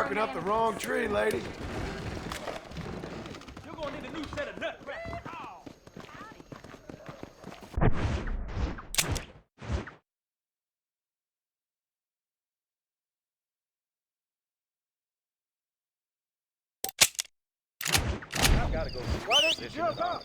barking up the wrong tree, lady. You're gonna need a new set of nut crackers. I've got to go. Why don't you jump up?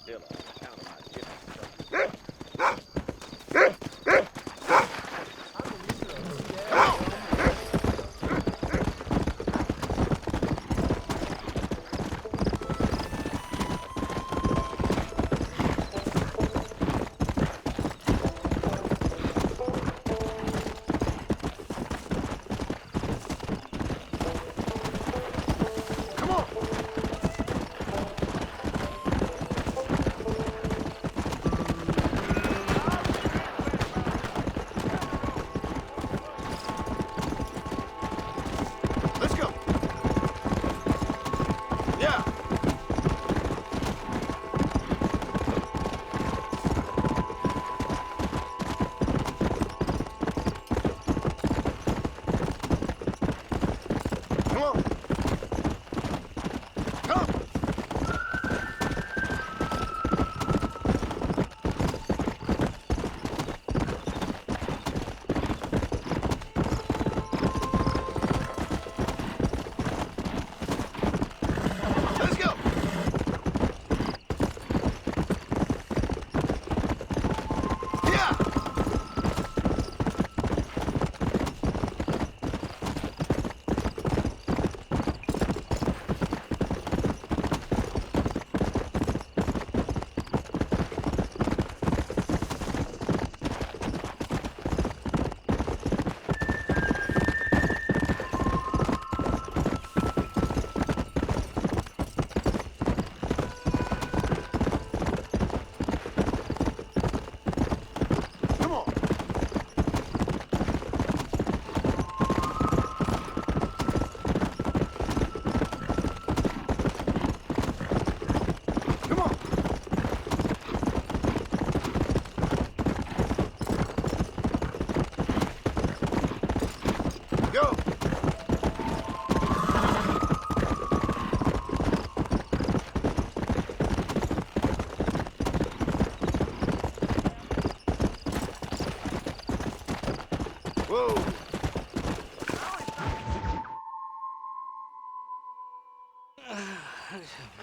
Whoa!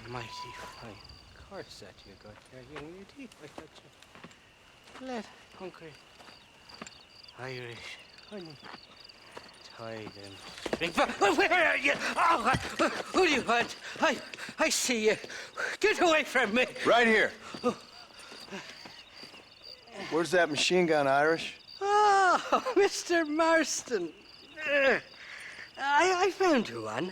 Mighty fine course that you got there, young lady. I thought you let hungry Irish honey tie them string. Where are you? Oh, who do you want? I see you. Get away from me. Right here. Where's that machine gun, Irish? Oh, Mr. Marston. I found you one.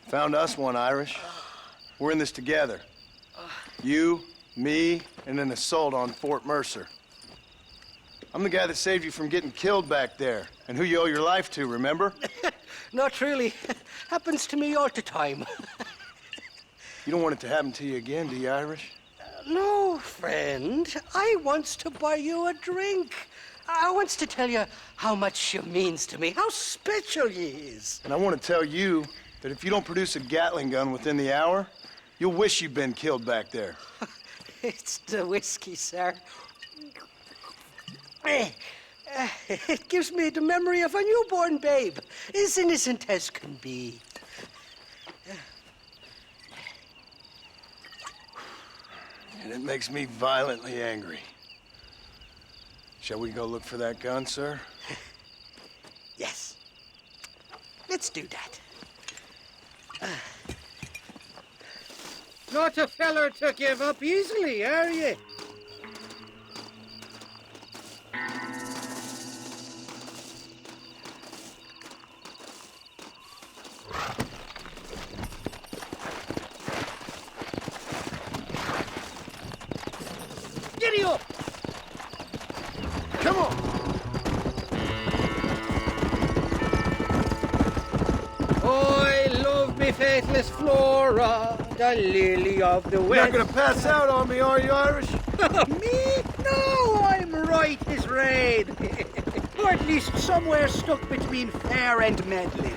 Found us one, Irish. We're in this together. You, me, and an assault on Fort Mercer. I'm the guy that saved you from getting killed back there, and who you owe your life to, remember? Not really. Happens to me all the time. You don't want it to happen to you again, do you, Irish? No, friend. I wants to buy you a drink. I wants to tell you how much you means to me, how special you is. And I want to tell you that if you don't produce a Gatling gun within the hour, you'll wish you'd been killed back there. It's the whiskey, sir. It gives me the memory of a newborn babe, as innocent as can be. And it makes me violently angry. Shall we go look for that gun, sir? Yes. Let's do that. Not a feller to give up easily, are you? Giddy up! Come on! I love me faithless Flora, the lily of the You're west. not gonna pass out on me, are you, Irish? Me? No, I'm right as rain. Or at least somewhere stuck between fair and meddling.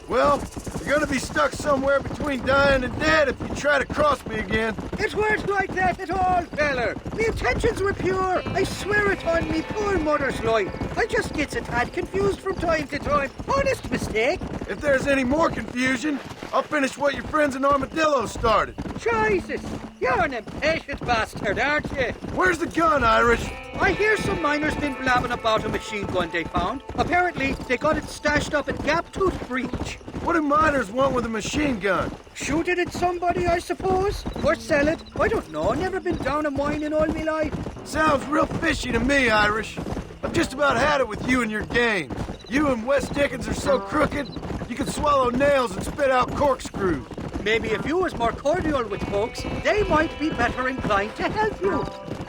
Well, you're gonna be stuck somewhere between dying and dead if you try to cross me again. It weren't like that at all, feller. My intentions were pure. I swear it on me poor mother's life. I just gets a tad confused from time to time. Honest mistake. If there's any more confusion, I'll finish what your friends in Armadillo started. Jesus, you're an impatient bastard, aren't you? Where's the gun, Irish? I hear some miners been blabbing about a machine gun they found. Apparently, they got it stashed up at Gaptooth Breach. What do miners want with a machine gun? Shoot it at somebody, I suppose? Or sell it? I don't know. Never been down a mine in all my life. Sounds real fishy to me, Irish. I've just about had it with you and your games. You and Wes Dickens are so crooked, you can swallow nails and spit out corkscrews. Maybe if you was more cordial with folks, they might be better inclined to help you.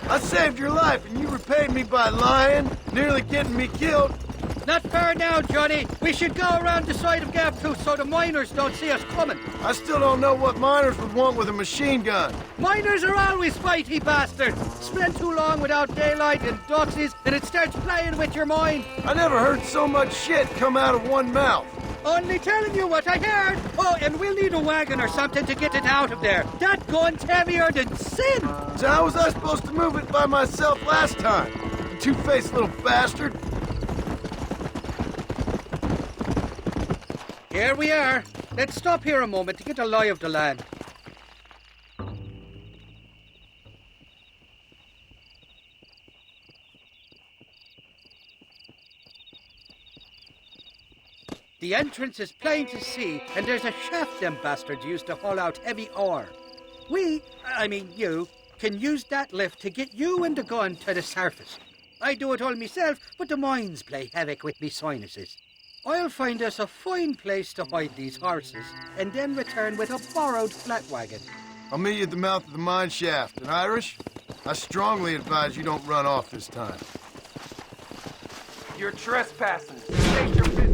I saved your life and you repaid me by lying, nearly getting me killed. Not fair now, Johnny. We should go around the side of Gaptooth so the miners don't see us coming. I still don't know what miners would want with a machine gun. Miners are always fighty bastards. Spend too long without daylight and doxies, and it starts playing with your mind. I never heard so much shit come out of one mouth. Only telling you what I heard. Oh, and we'll need a wagon or something to get it out of there. That gun's heavier than sin. So how was I supposed to move it by myself last time? You two-faced little bastard. Here we are. Let's stop here a moment to get a lie of the land. The entrance is plain to see, and there's a shaft them bastards used to haul out heavy ore. You, can use that lift to get you and the gun to the surface. I do it all myself, but the mines play havoc with me sinuses. I'll find us a fine place to hide these horses, and then return with a borrowed flat wagon. I'll meet you at the mouth of the mine shaft. And Irish, I strongly advise you don't run off this time. You're trespassing. State your business.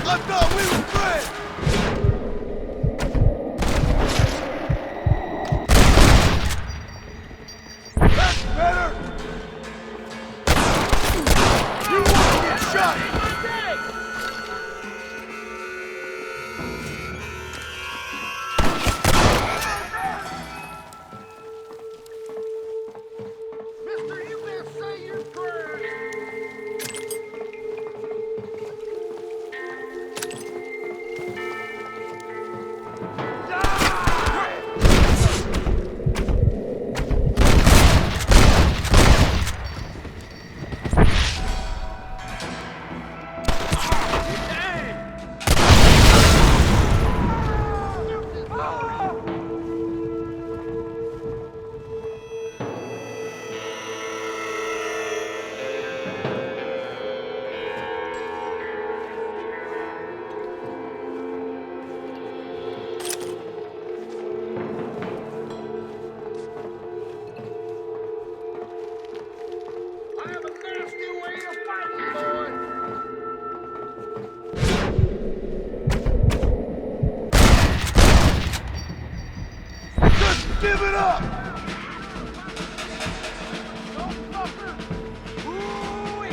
I thought we were friends! That's better! You want to get shot! Mister, you better say your prayers. I have a nasty way of fighting, boy. Just give it up! Don't suffer. Ooh,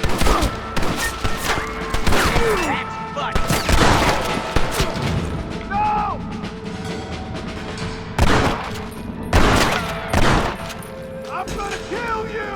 no! I'm gonna kill you!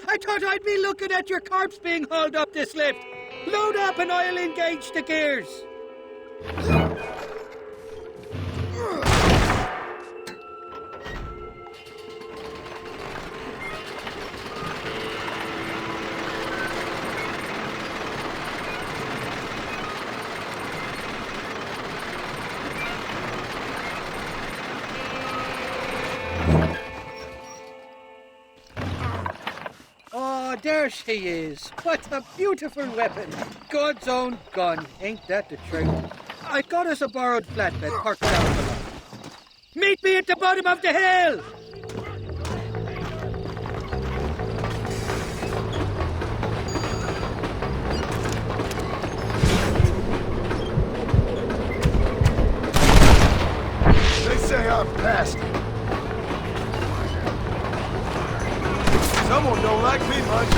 I thought I'd be looking at your corpse being hauled up this lift. Load up and I'll engage the gears. Oh, there she is. What a beautiful weapon. God's own gun. Ain't that the truth? I got us a borrowed flatbed parked down below. Meet me at the bottom of the hill! They say I'm past it. Someone don't like me much.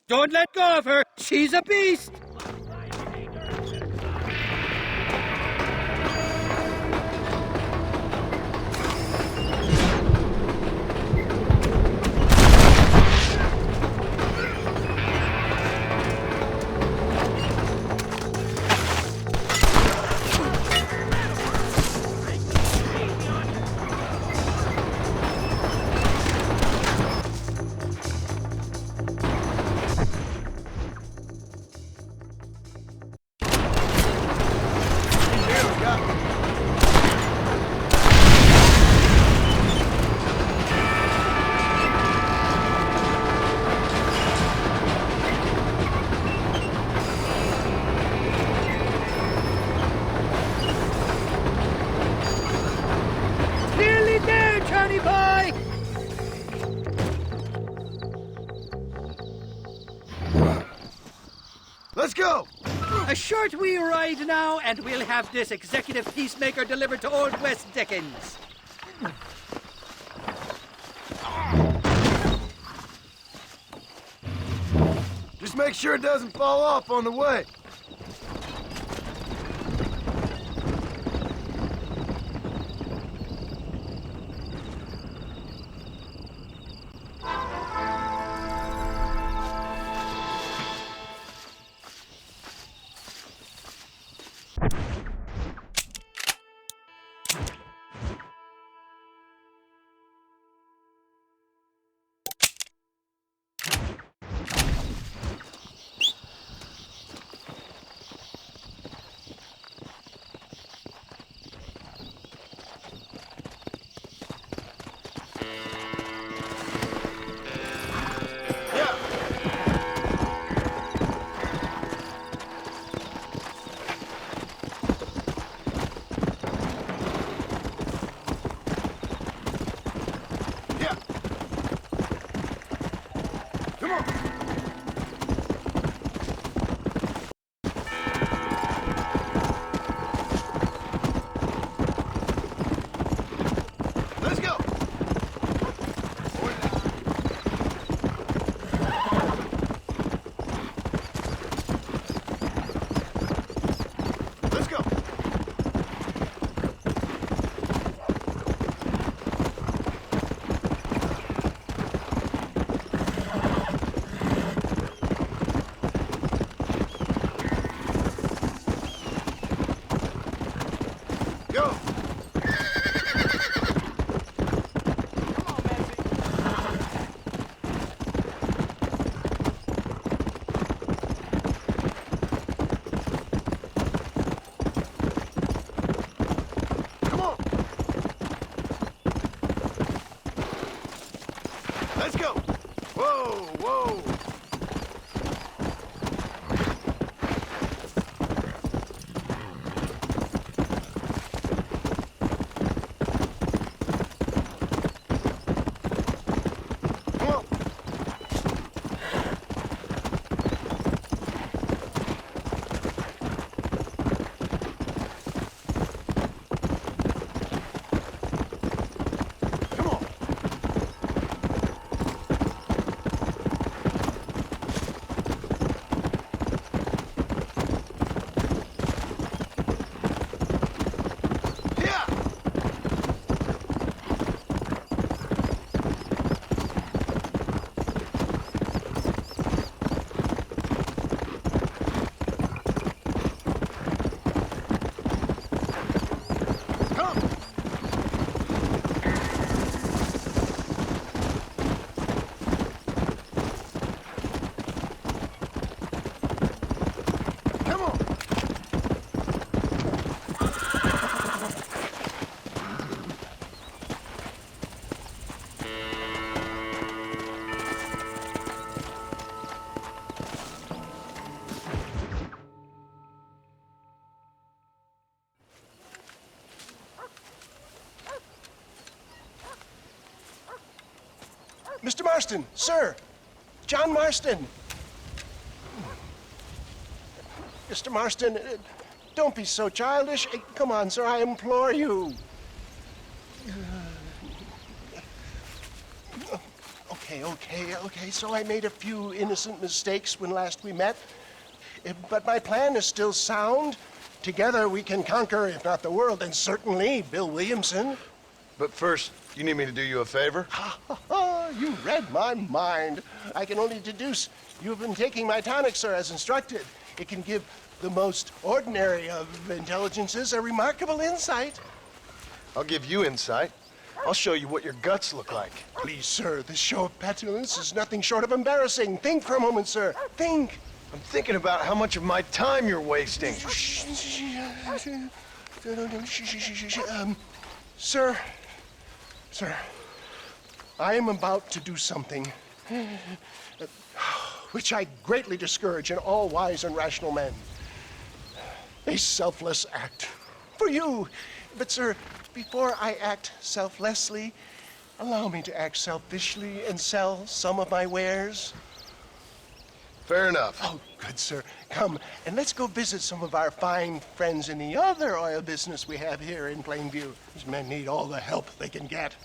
Don't let go of her. She's a beast. short wee ride now, and we'll have this executive peacemaker delivered to Old West Dickens. Just make sure it doesn't fall off on the way. Let's go. Let's go. Go. Come on. Let's go. Whoa, whoa. Come on. Come on. Yeah. Come. Come on. Mr. Marston, sir. John Marston. Mr. Marston, don't be so childish. Come on, sir, I implore you. Okay. So I made a few innocent mistakes when last we met. But my plan is still sound. Together we can conquer, if not the world, then certainly Bill Williamson. But first, you need me to do you a favor? You read my mind. I can only deduce you've been taking my tonic, sir, as instructed. It can give the most ordinary of intelligences a remarkable insight. I'll give you insight. I'll show you what your guts look like. Please, sir, this show of petulance is nothing short of embarrassing. Think for a moment, sir. Think. I'm thinking about how much of my time you're wasting. Sir, I am about to do something which I greatly discourage in all wise and rational men. A selfless act for you. But, sir, before I act selflessly, allow me to act selfishly and sell some of my wares. Fair enough. Oh, good, sir. Come, and let's go visit some of our fine friends in the other oil business we have here in Plainview. These men need all the help they can get.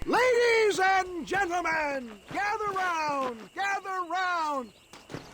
Ladies and gentlemen, gather round.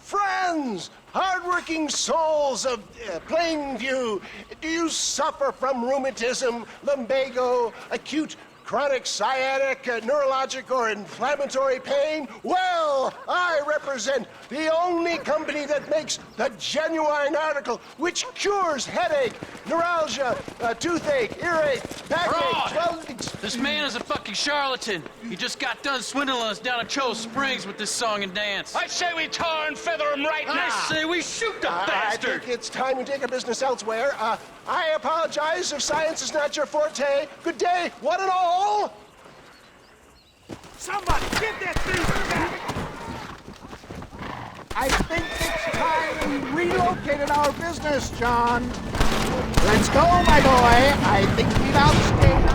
Friends, hardworking souls of Plainview, do you suffer from rheumatism, lumbago, acute chronic sciatic, neurologic, or inflammatory pain? Well, I represent the only company that makes the genuine article which cures headache, neuralgia, toothache, earache, backache, Fraud! This man is a fucking charlatan. He just got done swindling us down at Cho Springs with this song and dance. I say we tar and feather him right now. I say we shoot the I bastard! think it's time we take our business elsewhere. I apologize if science is not your forte. Good day, one and all. Somebody, get that thing back! I think it's time we relocated our business, John. Let's go, my boy. I think we've outstayed.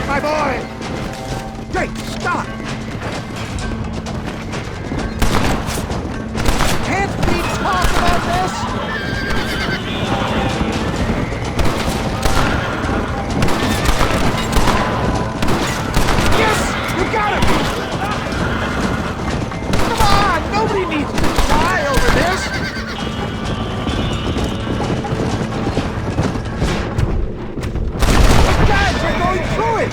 My boy! Great, stop! Can't we talk about this? Yes! You got it! Come on! Nobody needs to die over this! The guys are going through it!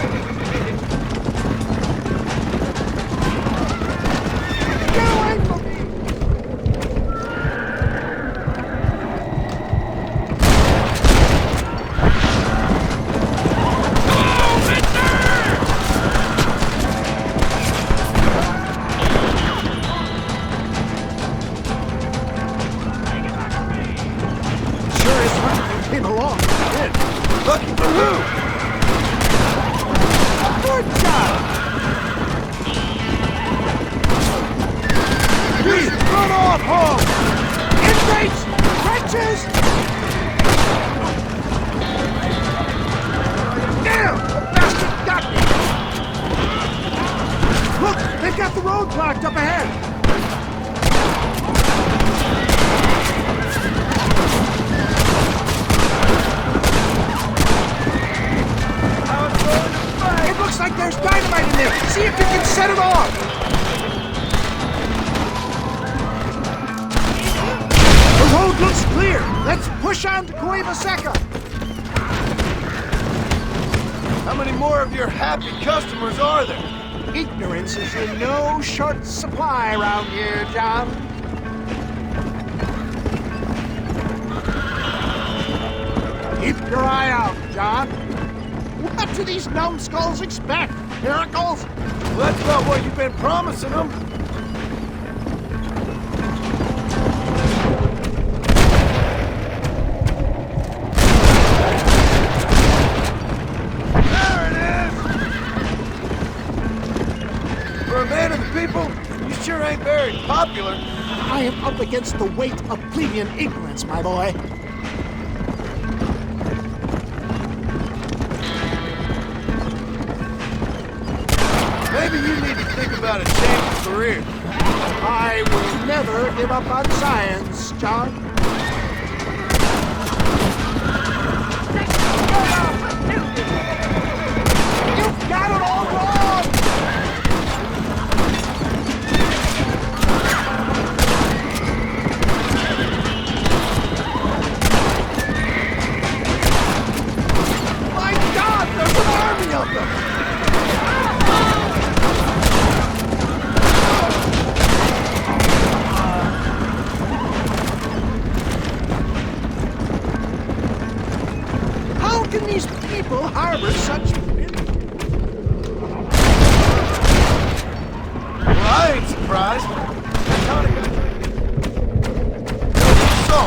Lucky for who? Good job! Please run off home! Inmates! Trenches! Damn! The bastard got me! Look! They've got the road blocked up ahead! It looks like there's dynamite in there. See if you can set it off. The road looks clear. Let's push on to Cueva Seca. How many more of your happy customers are there? Ignorance is in no short supply around here, John. Keep your eye out, John. What do these numbskulls expect? Miracles? Well, that's not what you've been promising them. There it is! For a man of the people, you sure ain't very popular. I am up against the weight of plebeian ignorance, my boy. Maybe you need to think about a change of career. I will never give up on science, John. You've got it all wrong! My God, there's an army of them! How can these people harbor such... Well, I ain't surprised. So,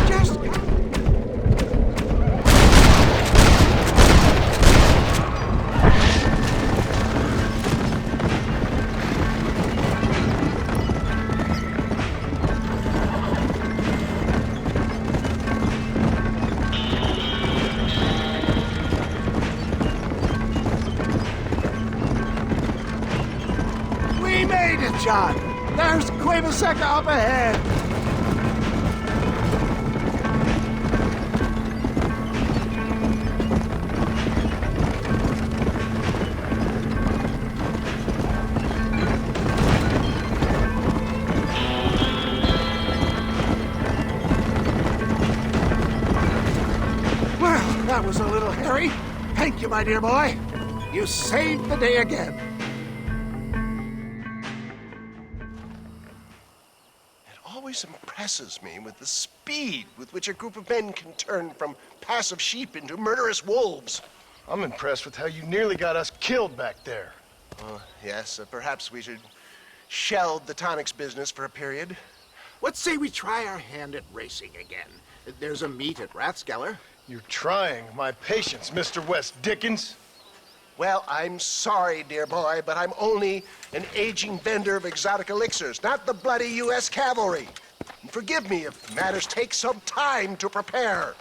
Just... We made it, John! There's Cueva Seca up ahead! Well, that was a little hairy. Thank you, my dear boy. You saved the day again. It always impresses me with the speed with which a group of men can turn from passive sheep into murderous wolves. I'm impressed with how you nearly got us killed back there. Yes, perhaps we should shelve the tonics business for a period. What say we try our hand at racing again? There's a meet at Rathskeller. You're trying my patience, Mr. West Dickens. Well, I'm sorry, dear boy, but I'm only an aging vendor of exotic elixirs, not the bloody U.S. cavalry. And forgive me if matters take some time to prepare.